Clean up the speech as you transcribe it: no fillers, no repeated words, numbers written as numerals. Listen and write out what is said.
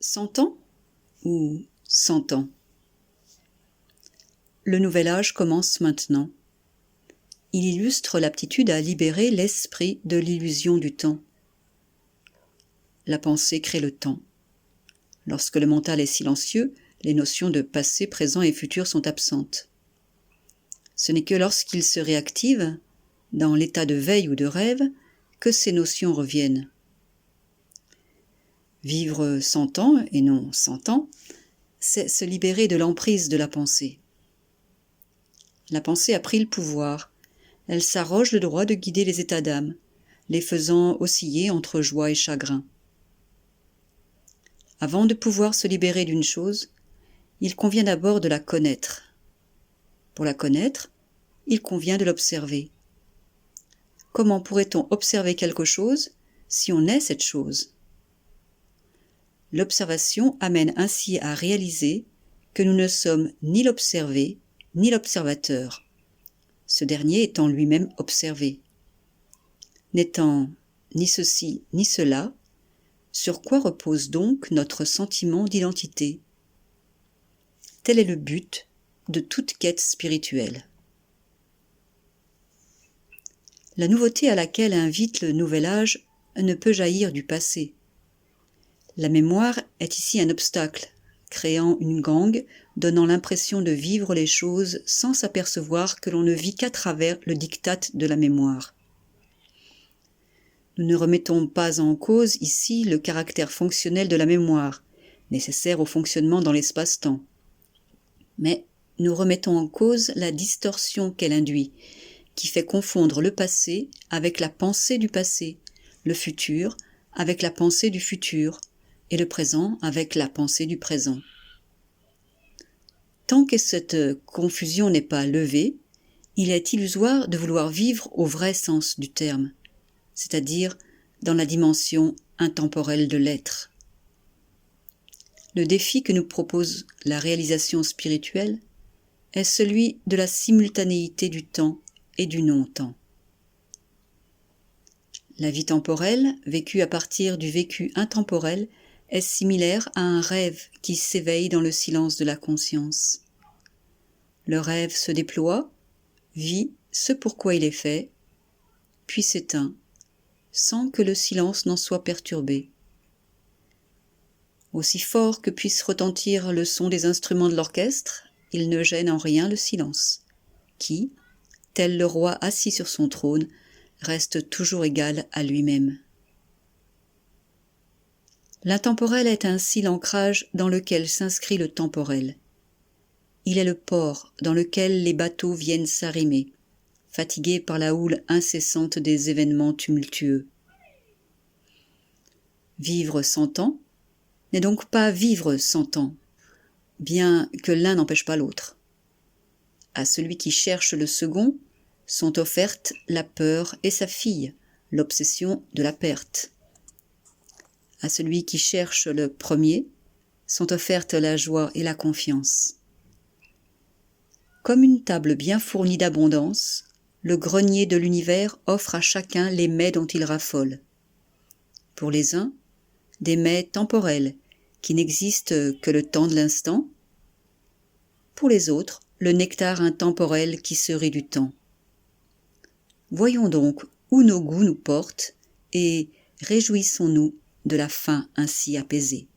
100 ans ou 100 ans? Le nouvel âge commence maintenant. Il illustre l'aptitude à libérer l'esprit de l'illusion du temps. La pensée crée le temps. Lorsque le mental est silencieux, les notions de passé, présent et futur sont absentes. Ce n'est que lorsqu'il se réactive, dans l'état de veille ou de rêve, que ces notions reviennent. Vivre 100 ans et non 100 ans, c'est se libérer de l'emprise de la pensée. La pensée a pris le pouvoir. Elle s'arroge le droit de guider les états d'âme, les faisant osciller entre joie et chagrin. Avant de pouvoir se libérer d'une chose, il convient d'abord de la connaître. Pour la connaître, il convient de l'observer. Comment pourrait-on observer quelque chose si on est cette chose? L'observation amène ainsi à réaliser que nous ne sommes ni l'observé ni l'observateur, ce dernier étant lui-même observé. N'étant ni ceci ni cela, sur quoi repose donc notre sentiment d'identité? Tel est le but de toute quête spirituelle. La nouveauté à laquelle invite le nouvel âge ne peut jaillir du passé. La mémoire est ici un obstacle, créant une gangue, donnant l'impression de vivre les choses sans s'apercevoir que l'on ne vit qu'à travers le diktat de la mémoire. Nous ne remettons pas en cause ici le caractère fonctionnel de la mémoire, nécessaire au fonctionnement dans l'espace-temps. Mais nous remettons en cause la distorsion qu'elle induit, qui fait confondre le passé avec la pensée du passé, le futur avec la pensée du futur, et le présent avec la pensée du présent. Tant que cette confusion n'est pas levée, il est illusoire de vouloir vivre au vrai sens du terme, c'est-à-dire dans la dimension intemporelle de l'être. Le défi que nous propose la réalisation spirituelle est celui de la simultanéité du temps et du non-temps. La vie temporelle, vécue à partir du vécu intemporel, est similaire à un rêve qui s'éveille dans le silence de la conscience. Le rêve se déploie, vit ce pourquoi il est fait, puis s'éteint, sans que le silence n'en soit perturbé. Aussi fort que puisse retentir le son des instruments de l'orchestre, il ne gêne en rien le silence, qui, tel le roi assis sur son trône, reste toujours égal à lui-même. L'intemporel est ainsi l'ancrage dans lequel s'inscrit le temporel. Il est le port dans lequel les bateaux viennent s'arrimer, fatigués par la houle incessante des événements tumultueux. Vivre 100 ans n'est donc pas vivre 100 ans, bien que l'un n'empêche pas l'autre. À celui qui cherche le second sont offertes la peur et sa fille, l'obsession de la perte. À celui qui cherche le premier sont offertes la joie et la confiance. Comme une table bien fournie d'abondance, le grenier de l'univers offre à chacun les mets dont il raffole. Pour les uns, des mets temporels qui n'existent que le temps de l'instant. Pour les autres, le nectar intemporel qui se rit du temps. Voyons donc où nos goûts nous portent et réjouissons-nous de la faim ainsi apaisée.